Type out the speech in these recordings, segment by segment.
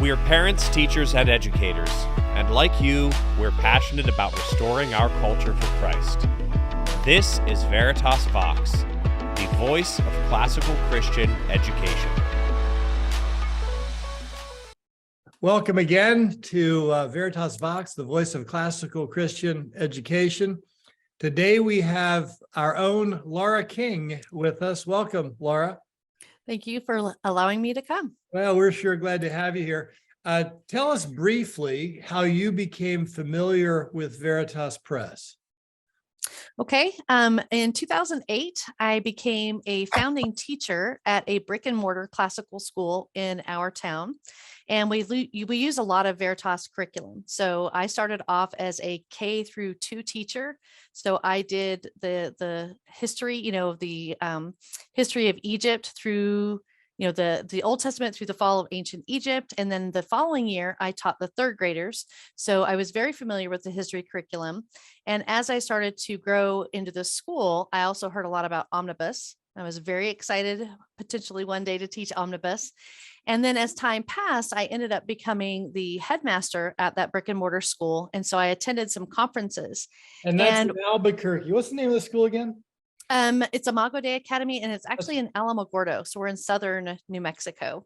We're parents, teachers, and educators, and like you, we're passionate about restoring our culture for Christ. This is Veritas Vox, the voice of classical Christian education. Welcome again to Veritas Vox, the voice of classical Christian education. Today we have our own Laura King with us. Welcome, Laura. Thank you for allowing me to come. Well, we're sure glad to have you here. Tell us briefly how you became familiar with Veritas Press. Okay. In 2008, I became a founding teacher at a brick and mortar classical school in our town. And we use a lot of Veritas curriculum. So I started off as a K through 2 teacher. So I did the history, the history of Egypt through the Old Testament through the fall of ancient Egypt. And then the following year, I taught the 3rd graders. So I was very familiar with the history curriculum. And as I started to grow into the school, I also heard a lot about omnibus. I was very excited potentially one day to teach omnibus. And then as time passed, I ended up becoming the headmaster at that brick and mortar school. And so I attended some conferences. And that's in Albuquerque. What's the name of the school again? It's Imago Dei Academy, and it's actually in Alamogordo. So we're in southern New Mexico.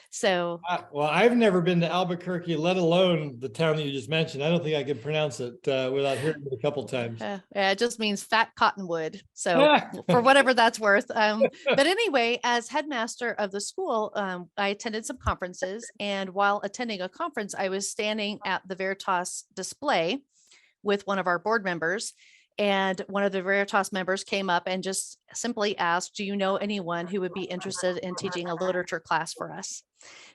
So, well, I've never been to Albuquerque, let alone the town that you just mentioned. I don't think I can pronounce it without hearing it a couple times. Yeah, it just means fat cottonwood. So for whatever that's worth. But anyway, as headmaster of the school, I attended some conferences, and while attending a conference, I was standing at the Veritas display with one of our board members. And one of the Veritas members came up and just simply asked, do you know anyone who would be interested in teaching a literature class for us?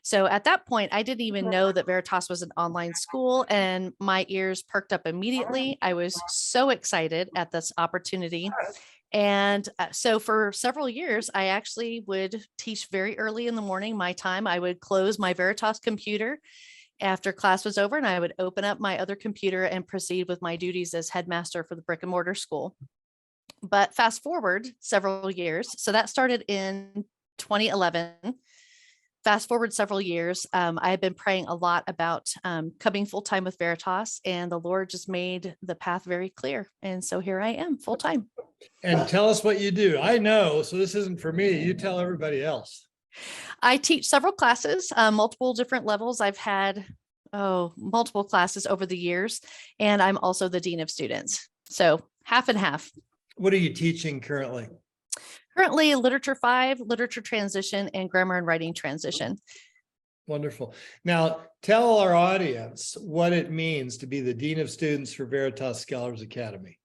So at that point, I didn't even know that Veritas was an online school, and my ears perked up immediately. I was so excited at this opportunity. And so for several years, I actually would teach very early in the morning, my time. I would close my Veritas computer after class was over, and I would open up my other computer and proceed with my duties as headmaster for the brick and mortar school. But fast forward several years. So that started in 2011. Fast forward several years. I had been praying a lot about coming full-time with Veritas, and the Lord just made the path very clear. And so here I am full-time. And tell us what you do. I know, so this isn't for me. You tell everybody else. I teach several classes, multiple different levels. I've had multiple classes over the years, and I'm also the dean of students. So half and half. What are you teaching currently? Currently, Literature 5, Literature Transition, and Grammar and Writing Transition. Wonderful. Now, tell our audience what it means to be the dean of students for Veritas Scholars Academy.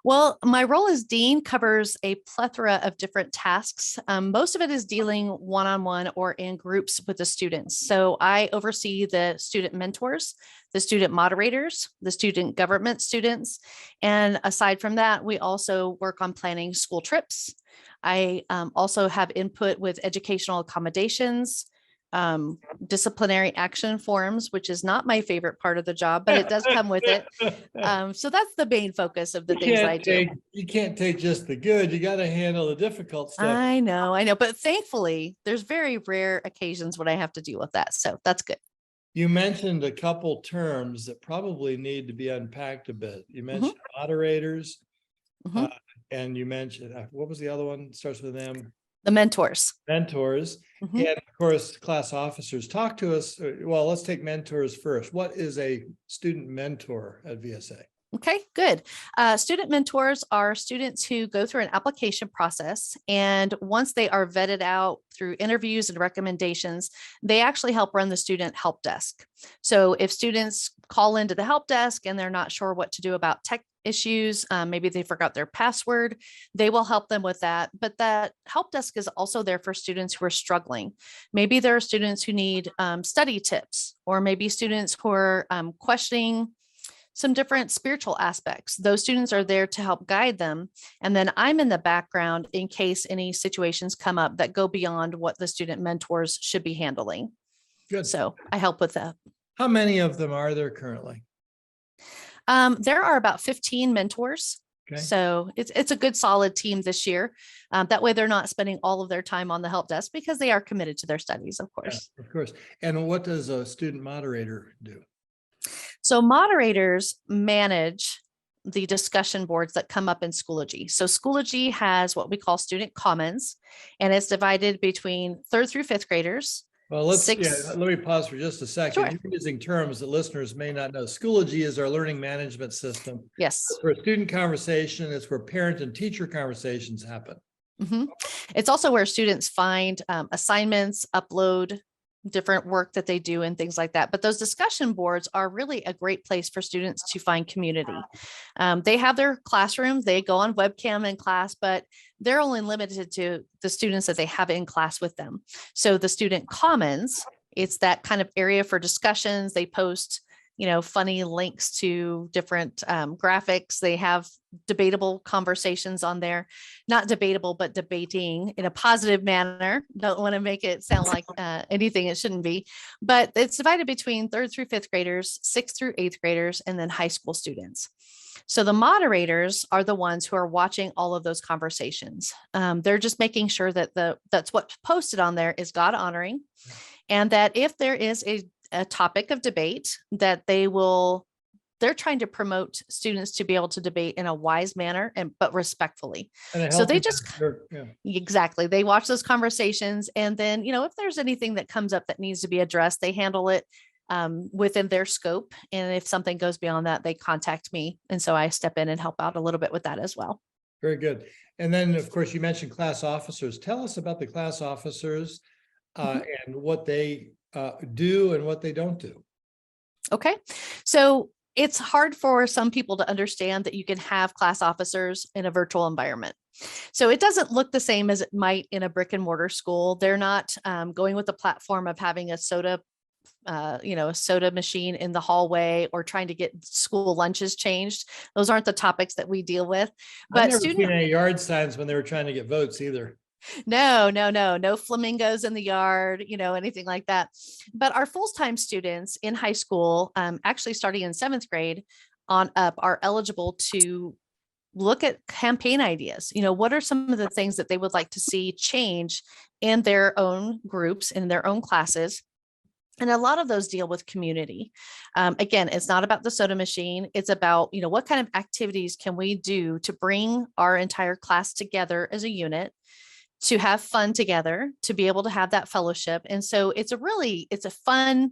Well, my role as dean covers a plethora of different tasks. Most of it is dealing one-on-one or in groups with the students. So I oversee the student mentors, the student moderators, the student government students. And aside from that, we also work on planning school trips. I also have input with educational accommodations, disciplinary action forms, which is not my favorite part of the job, but it does come with it. So that's the main focus of the things I do. You can't take just the good, you got to handle the difficult stuff. I know, but thankfully there's very rare occasions when I have to deal with that. So that's good. You mentioned a couple terms that probably need to be unpacked a bit. You mentioned moderators, and you mentioned, what was the other one? It starts with M. The mentors. Mentors. And of course, class officers. Talk to us. Well, let's take mentors first. What is a student mentor at VSA? Okay, good. Student mentors are students who go through an application process, and once they are vetted out through interviews and recommendations, they actually help run the student help desk. So if students call into the help desk and they're not sure what to do about tech issues, maybe they forgot their password, they will help them with that. But that help desk is also there for students who are struggling. Maybe there are students who need study tips, or maybe students who are questioning some different spiritual aspects. Those students are there to help guide them. And then I'm in the background in case any situations come up that go beyond what the student mentors should be handling. Good. So I help with that. How many of them are there currently? There are about 15 mentors. Okay. So it's a good solid team this year. That way they're not spending all of their time on the help desk because they are committed to their studies, of course. Yeah, of course. And what does a student moderator do? So moderators manage the discussion boards that come up in Schoology. So Schoology has what we call student commons, and it's divided between third through fifth graders. Well, let me pause for just a second. Sure. You're using terms that listeners may not know. Schoology is our learning management system. Yes. It's where student conversation, it's where parent and teacher conversations happen. Mm-hmm. It's also where students find assignments, upload different work that they do and things like that. But those discussion boards are really a great place for students to find community. They have their classroom, they go on webcam in class, but they're only limited to the students that they have in class with them. So the student commons, it's that kind of area for discussions. They post, funny links to different graphics. They have debatable conversations on there, not debatable, but debating in a positive manner. Don't want to make it sound like anything it shouldn't be, but it's divided between third through fifth graders, sixth through eighth graders, and then high school students. So the moderators are the ones who are watching all of those conversations. They're just making sure that that's what's posted on there is God honoring, and that if there is a topic of debate, that they're trying to promote students to be able to debate in a wise manner but respectfully. So they just exactly, they watch those conversations, and then if there's anything that comes up that needs to be addressed, they handle it within their scope. And if something goes beyond that, they contact me, and so I step in and help out a little bit with that as well. Very good. And then, of course, you mentioned class officers. Tell us about the class officers and what they do and what they don't do. Okay. So it's hard for some people to understand that you can have class officers in a virtual environment. So it doesn't look the same as it might in a brick and mortar school. They're not going with the platform of having a soda machine in the hallway or trying to get school lunches changed. Those aren't the topics that we deal with. But I've never seen any yard signs when they were trying to get votes either. No flamingos in the yard, anything like that. But our full-time students in high school, actually starting in seventh grade on up, are eligible to look at campaign ideas. What are some of the things that they would like to see change in their own groups, in their own classes? And a lot of those deal with community. Again, it's not about the soda machine. It's about, what kind of activities can we do to bring our entire class together as a unit, to have fun together, to be able to have that fellowship. And so it's a fun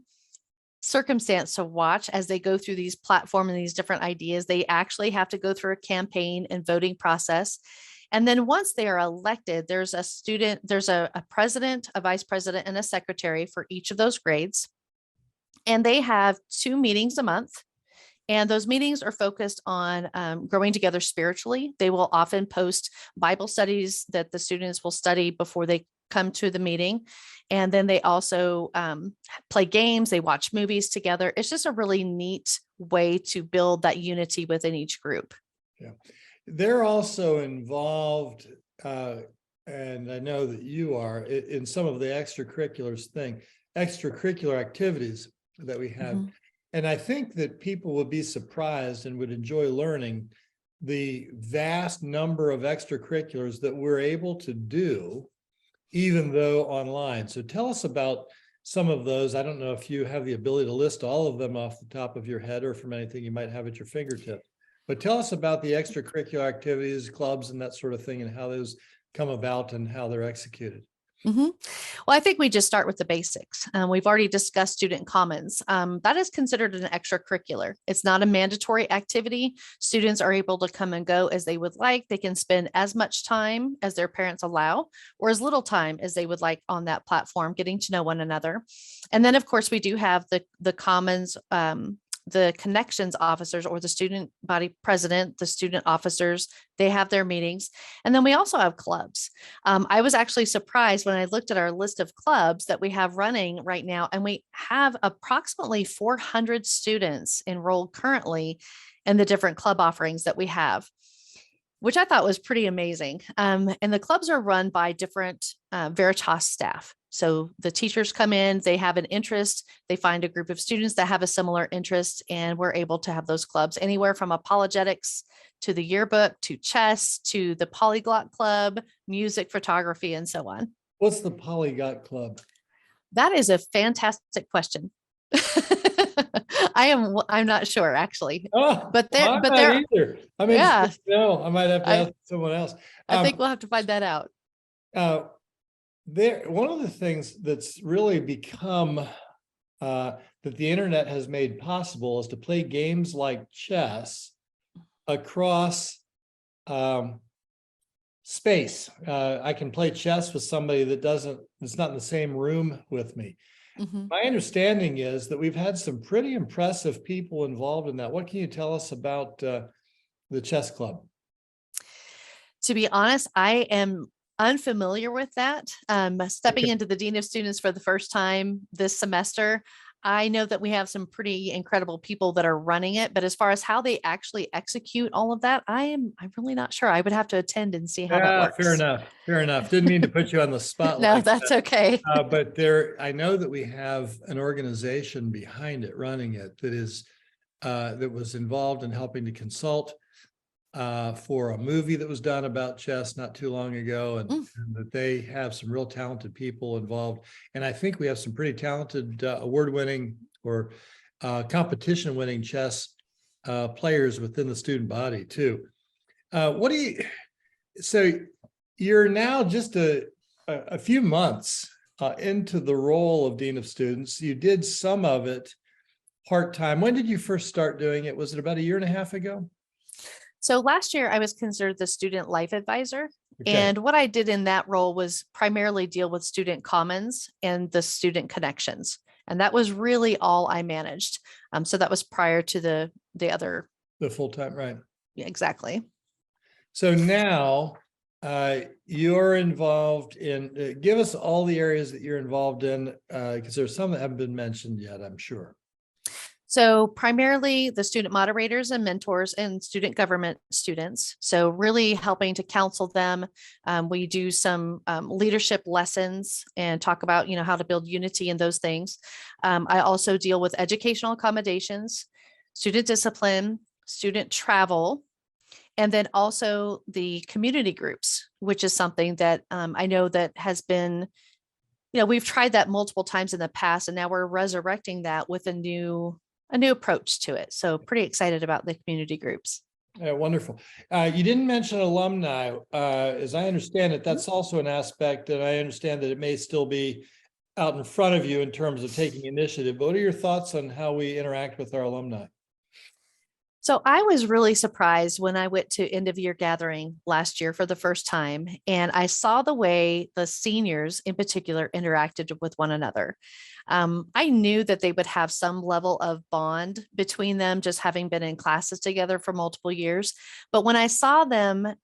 circumstance to watch as they go through these platforms and these different ideas. They actually have to go through a campaign and voting process. And then once they are elected, there's a president, a vice president, and a secretary for each of those grades. And they have 2 meetings a month. And those meetings are focused on growing together spiritually. They will often post Bible studies that the students will study before they come to the meeting. And then they also play games, they watch movies together. It's just a really neat way to build that unity within each group. Yeah. They're also involved, and I know that you are, in some of the extracurricular activities that we have. Mm-hmm. And I think that people would be surprised and would enjoy learning the vast number of extracurriculars that we're able to do, even though online. So tell us about some of those. I don't know if you have the ability to list all of them off the top of your head or from anything you might have at your fingertips. But tell us about the extracurricular activities, clubs, and that sort of thing, and how those come about and how they're executed. Mm-hmm. Well, I think we just start with the basics. We've already discussed student commons. That is considered an extracurricular. It's not a mandatory activity. Students are able to come and go as they would like. They can spend as much time as their parents allow, or as little time as they would like on that platform, getting to know one another. And then, of course, we do have the commons, the connections officers, or the student body president, the student officers, they have their meetings. And then we also have clubs. I was actually surprised when I looked at our list of clubs that we have running right now, and we have approximately 400 students enrolled currently in the different club offerings that we have. which I thought was pretty amazing. And the clubs are run by different Veritas staff. So the teachers come in, they have an interest, they find a group of students that have a similar interest, and we're able to have those clubs anywhere from apologetics to the yearbook, to chess, to the polyglot club, music, photography, and so on. What's the Polyglot Club? That is a fantastic question. I'm not sure actually, Oh, but I'm not there, either. I mean, yeah, no, I might have to ask someone else. I think we'll have to find that out. One of the things that's really become that the internet has made possible is to play games like chess across space. I can play chess with somebody that's not in the same room with me. Mhm. My understanding is that we've had some pretty impressive people involved in that. What can you tell us about the chess club? To be honest, I am unfamiliar with that. Stepping into the Dean of Students for the first time this semester, I know that we have some pretty incredible people that are running it, but as far as how they actually execute all of that, I'm really not sure. I would have to attend and see how that works. Fair enough. Fair enough. Didn't mean to put you on the spot. No, like that's that. okay. But I know that we have an organization behind it, running it, that was involved in helping to consult for a movie that was done about chess not too long ago, and that they have some real talented people involved. And I think we have some pretty talented award-winning or competition-winning chess players within the student body too. So you're now just a few months into the role of Dean of Students. You did some of it part-time. When did you first start doing it? Was it about a year and a half ago? So last year I was considered the student life advisor. Okay. And what I did in that role was primarily deal with student commons and the student connections. And that was really all I managed. So that was prior to the other. The full-time, right? Yeah, exactly. So now you're involved in, give us all the areas that you're involved in, because there's some that haven't been mentioned yet, I'm sure. So primarily the student moderators and mentors and student government students. So really helping to counsel them. We do some leadership lessons and talk about, how to build unity and those things. I also deal with educational accommodations, student discipline, student travel, and then also the community groups, which is something that I know that has been, we've tried that multiple times in the past, and now we're resurrecting that with a new approach to it. So pretty excited about the community groups. Yeah, wonderful. You didn't mention alumni. As I understand it, that's also an aspect, and I understand that it may still be out in front of you in terms of taking initiative. But what are your thoughts on how we interact with our alumni? So I was really surprised when I went to end of year gathering last year for the first time, and I saw the way the seniors in particular interacted with one another. I knew that they would have some level of bond between them, just having been in classes together for multiple years. But when I saw them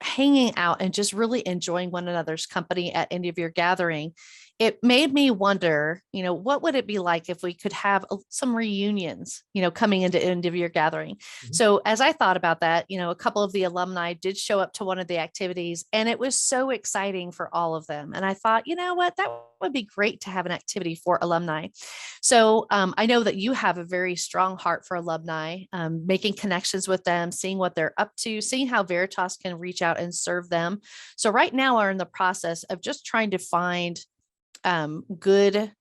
hanging out and just really enjoying one another's company at end of year gathering, it made me wonder, what would it be like if we could have some reunions, coming into end of year gathering. Mm-hmm. So as I thought about that, a couple of the alumni did show up to one of the activities, and it was so exciting for all of them. And I thought, what, that would be great to have an activity for alumni. So I know that you have a very strong heart for alumni, making connections with them, seeing what they're up to, seeing how Veritas can reach out and serve them. So right now we're in the process of just trying to find good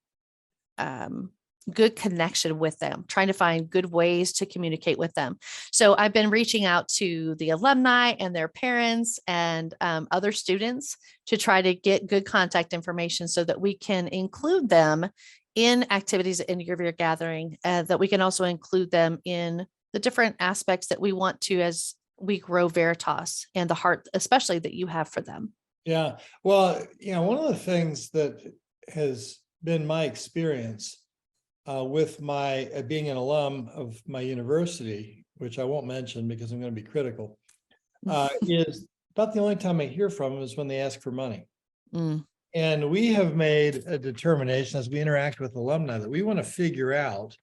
connection with them, trying to find good ways to communicate with them. So I've been reaching out to the alumni and their parents and other students to try to get good contact information so that we can include them in activities in your gathering, that we can also include them in the different aspects that we want to as we grow Veritas and the heart, especially that you have for them. Yeah, well, one of the things that has been my experience with my being an alum of my university, which I won't mention because I'm going to be critical, is about the only time I hear from them is when they ask for money. And we have made a determination as we interact with alumni that we want to figure out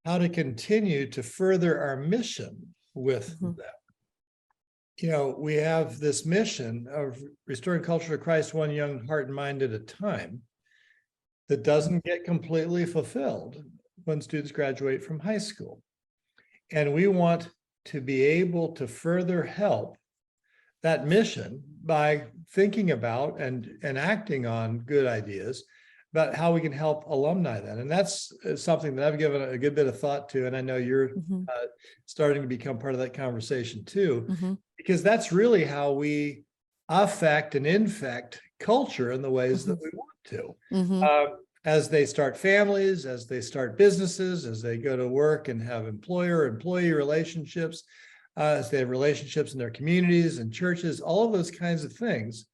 how to continue to further our mission with them. we have this mission of restoring culture to Christ, one young heart and mind at a time, that doesn't get completely fulfilled when students graduate from high school. And we want to be able to further help that mission by thinking about and acting on good ideas about how we can help alumni then. And that's something that I've given a good bit of thought to. And I know you're starting to become part of that conversation too, because that's really how we affect and infect culture in the ways that we want to. As they start families, as they start businesses, as they go to work and have employer-employee relationships, as they have relationships in their communities and churches, all of those kinds of things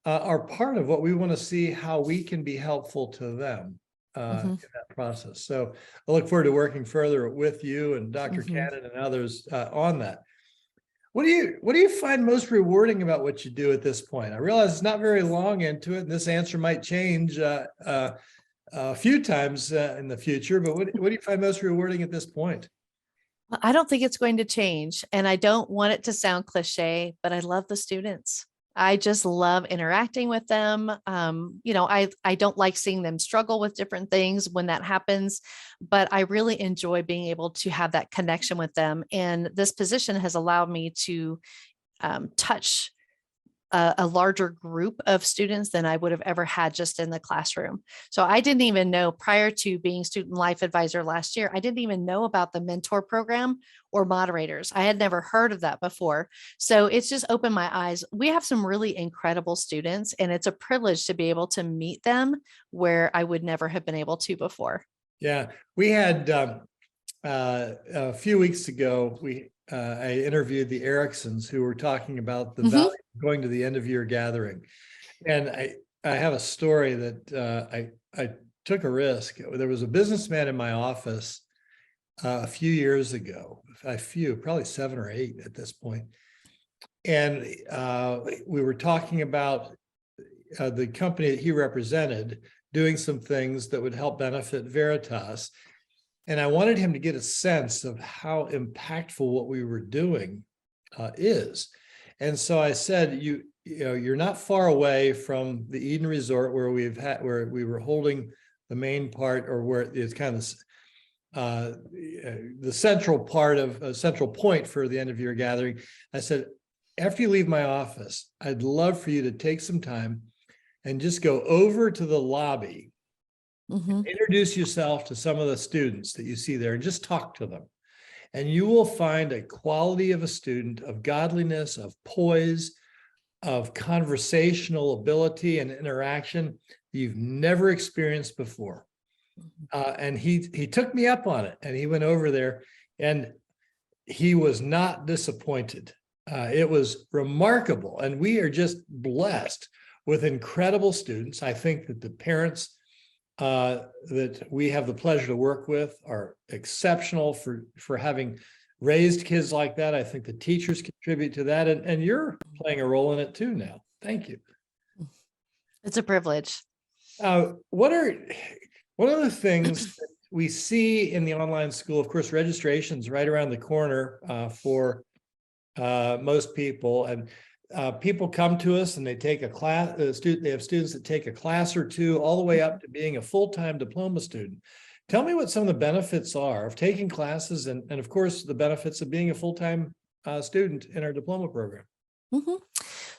are part of what we want to see how we can be helpful to them in that process. So I look forward to working further with you and Dr. Cannon and others on that. What do you find most rewarding about what you do at this point? I realize it's not very long into it, and this answer might change a few times in the future, but what do you find most rewarding at this point? I don't think it's going to change, and I don't want it to sound cliche, but I love the students. I just love interacting with them. I don't like seeing them struggle with different things when that happens, but I really enjoy being able to have that connection with them. And this position has allowed me to touch a larger group of students than I would have ever had just in the classroom. So I didn't even know, prior to being student life advisor last year, I didn't even know about the mentor program or moderators. I had never heard of that before. So it's just opened my eyes. We have some really incredible students, and it's a privilege to be able to meet them where I would never have been able to before. Yeah, we had a few weeks ago, I interviewed the Ericksons, who were talking about the value of going to the end of year gathering. And I have a story that I took a risk. There was a businessman in my office a few years ago, probably 7 or 8 at this point. And we were talking about the company that he represented doing some things that would help benefit Veritas. And I wanted him to get a sense of how impactful what we were doing is. And so I said, you're not far away from the Eden Resort where we were holding the main part, or where it's kind of the central part of a central point for the end of year gathering. I said, after you leave my office, I'd love for you to take some time and just go over to the lobby. Introduce yourself to some of the students that you see there and just talk to them. And you will find a quality of a student, of godliness, of poise, of conversational ability and interaction you've never experienced before. And he took me up on it, and he went over there, and he was not disappointed. It was remarkable. And we are just blessed with incredible students. I think that the parents that we have the pleasure to work with are exceptional for having raised kids like that. I think the teachers contribute to that, and you're playing a role in it too now. Thank you. It's a privilege. One of the things that we see in the online school, of course, registration's right around the corner for most people, and people come to us and they take a class. They have students that take a class or two, all the way up to being a full-time diploma student. Tell me what some of the benefits are of taking classes, and of course, the benefits of being a full-time student in our diploma program.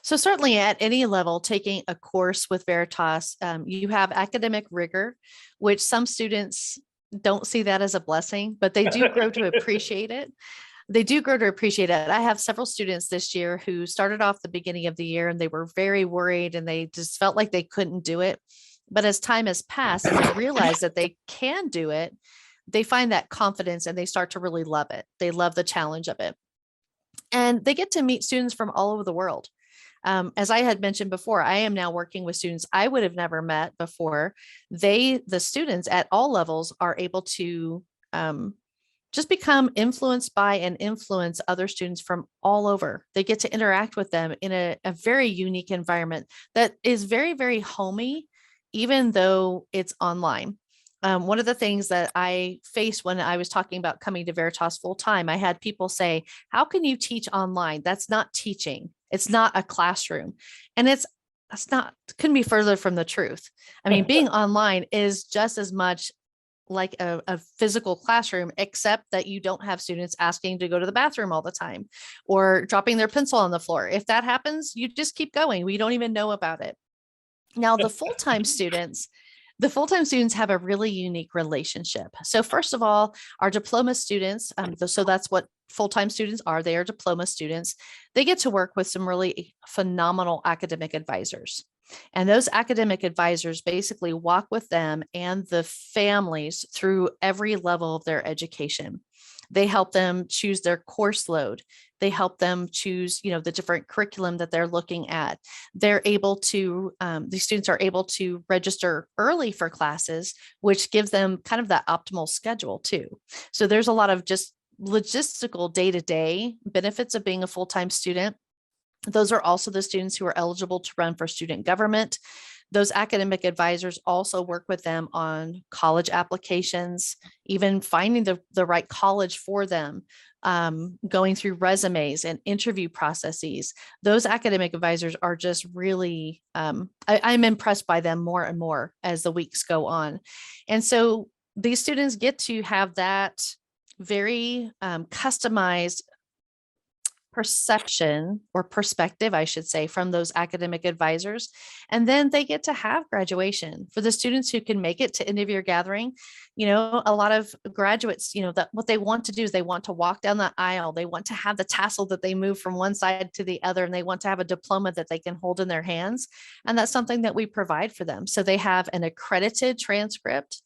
So certainly at any level, taking a course with Veritas, you have academic rigor, which some students don't see that as a blessing, but they do grow to appreciate it. I have several students this year who started off the beginning of the year and they were very worried and they just felt like they couldn't do it. But as time has passed and they realize that they can do it, they find that confidence and they start to really love it. They love the challenge of it. And they get to meet students from all over the world. As I had mentioned before, I am now working with students I would have never met before. The students at all levels are able to just become influenced by and influence other students from all over. They get to interact with them in a very unique environment that is very, very homey, even though it's online. One of the things that I faced when I was talking about coming to Veritas full time, I had people say, how can you teach online? That's not teaching. It's not a classroom. And couldn't be further from the truth. I mean, being online is just as much like a physical classroom, except that you don't have students asking to go to the bathroom all the time or dropping their pencil on the floor. If that happens, you just keep going. We don't even know about it. Now, the full-time students have a really unique relationship. So first of all, our diploma students, so that's what full-time students are. They are diploma students. They get to work with some really phenomenal academic advisors. And those academic advisors basically walk with them and the families through every level of their education. They help them choose their course load. They help them choose, the different curriculum that they're looking at. They're able to, these students are able to register early for classes, which gives them kind of that optimal schedule too. So there's a lot of just logistical day-to-day benefits of being a full-time student. Those are also the students who are eligible to run for student government. Those academic advisors also work with them on college applications, even finding the right college for them, going through resumes and interview processes. Those academic advisors are just really, I'm impressed by them more and more as the weeks go on. And so these students get to have that very customized perception or perspective, I should say, from those academic advisors. And then they get to have graduation. For the students who can make it to end of year gathering, a lot of graduates, that what they want to do is they want to walk down the aisle. They want to have the tassel that they move from one side to the other, and they want to have a diploma that they can hold in their hands. And that's something that we provide for them. So they have an accredited transcript.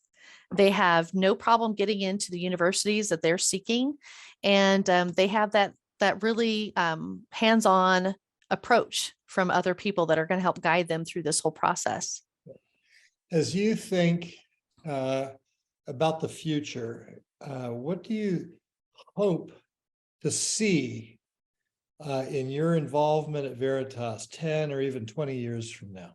They have no problem getting into the universities that they're seeking. And they have that really hands-on approach from other people that are going to help guide them through this whole process. As you think about the future, what do you hope to see in your involvement at Veritas 10 or even 20 years from now?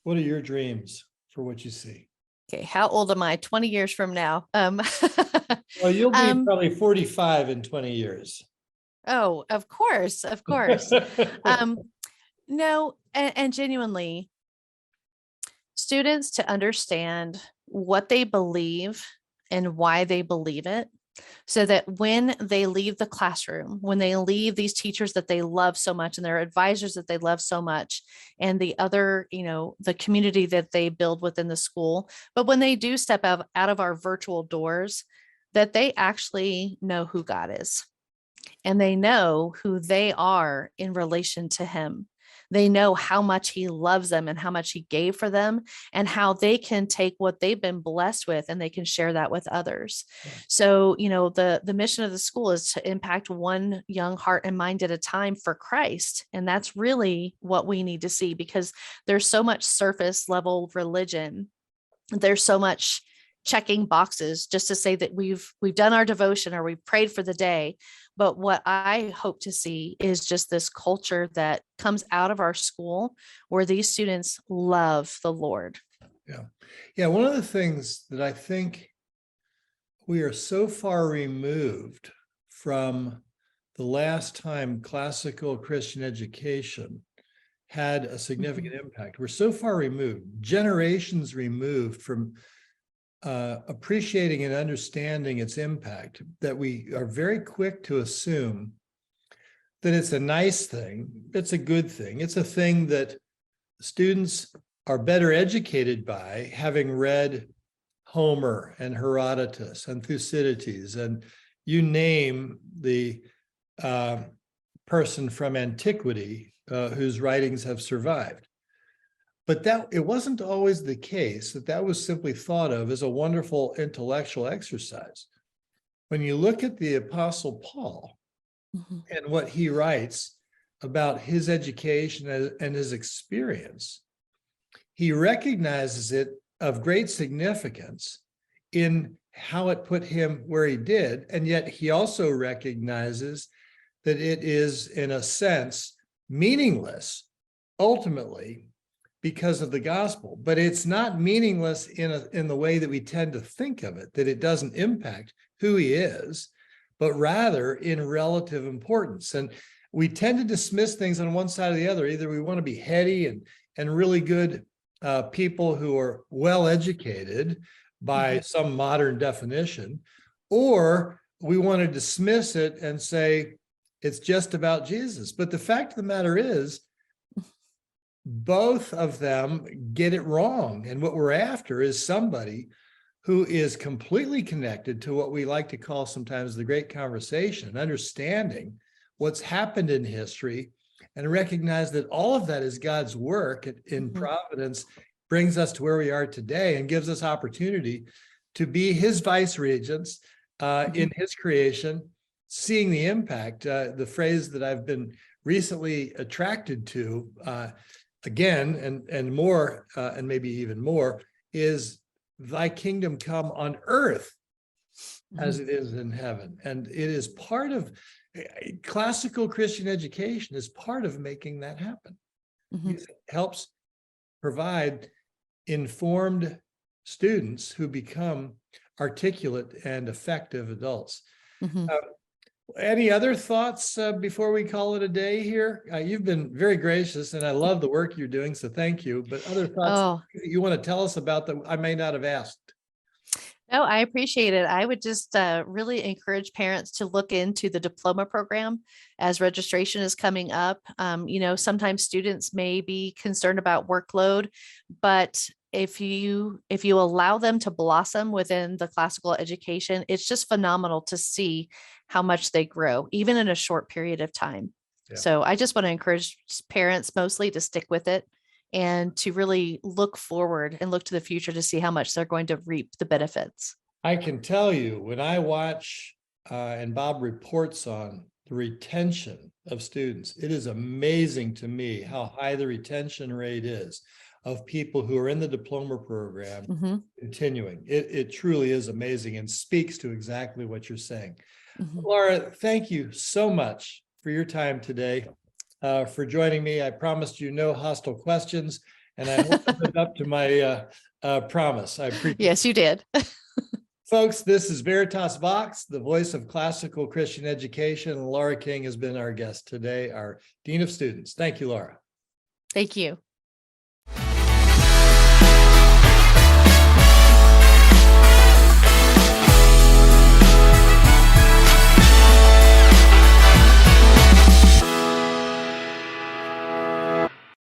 What are your dreams for what you see? Okay, how old am I 20 years from now? Well, you'll be probably 45 in 20 years. Oh, of course. No, and genuinely, students to understand what they believe and why they believe it, so that when they leave the classroom, when they leave these teachers that they love so much and their advisors that they love so much, and the other, the community that they build within the school, but when they do step out of our virtual doors, that they actually know who God is. And they know who they are in relation to him. They know how much he loves them and how much he gave for them, and how they can take what they've been blessed with and they can share that with others. Yeah. So, the mission of the school is to impact one young heart and mind at a time for Christ. And that's really what we need to see, because there's so much surface level religion. There's so much checking boxes just to say that we've done our devotion or we've prayed for the day. But what I hope to see is just this culture that comes out of our school where these students love the Lord. Yeah. One of the things that I think we are so far removed from the last time classical Christian education had a significant impact. We're so far removed, generations removed from appreciating and understanding its impact, that we are very quick to assume that it's a nice thing, it's a good thing, it's a thing that students are better educated by having read Homer and Herodotus and Thucydides, and you name the person from antiquity whose writings have survived. But that it wasn't always the case that was simply thought of as a wonderful intellectual exercise. When you look at the Apostle Paul and what he writes about his education and his experience, he recognizes it of great significance in how it put him where he did. And yet he also recognizes that it is, in a sense, meaningless ultimately, because of the gospel, but it's not meaningless in the way that we tend to think of it, that it doesn't impact who he is, but rather in relative importance. And we tend to dismiss things on one side or the other. Either we want to be heady and really good people who are well educated by some modern definition, or we want to dismiss it and say it's just about Jesus. But the fact of the matter is, both of them get it wrong. And what we're after is somebody who is completely connected to what we like to call sometimes the great conversation, understanding what's happened in history and recognize that all of that is God's work in providence, brings us to where we are today and gives us opportunity to be his vice regents in his creation, seeing the impact. The phrase that I've been recently attracted to again and more, and maybe even more, is thy kingdom come on earth as it is in heaven. And it is part of classical Christian education, is part of making that happen. It helps provide informed students who become articulate and effective adults. Any other thoughts before we call it a day here? You've been very gracious, and I love the work you're doing, so thank you. But other thoughts that you want to tell us about that I may not have asked? No, I appreciate it. I would just really encourage parents to look into the diploma program as registration is coming up. Sometimes students may be concerned about workload, but if you allow them to blossom within the classical education, it's just phenomenal to see how much they grow, even in a short period of time. Yeah. So I just want to encourage parents mostly to stick with it and to really look forward and look to the future to see how much they're going to reap the benefits. I can tell you, when I watch and Bob reports on the retention of students, it is amazing to me how high the retention rate is of people who are in the diploma program continuing. It truly is amazing and speaks to exactly what you're saying. Laura, thank you so much for your time today, for joining me. I promised you no hostile questions, and I hope I lived up to my promise. I appreciate it. Yes, you did. Folks, this is Veritas Vox, the voice of classical Christian education. And Laura King has been our guest today, our Dean of Students. Thank you, Laura. Thank you.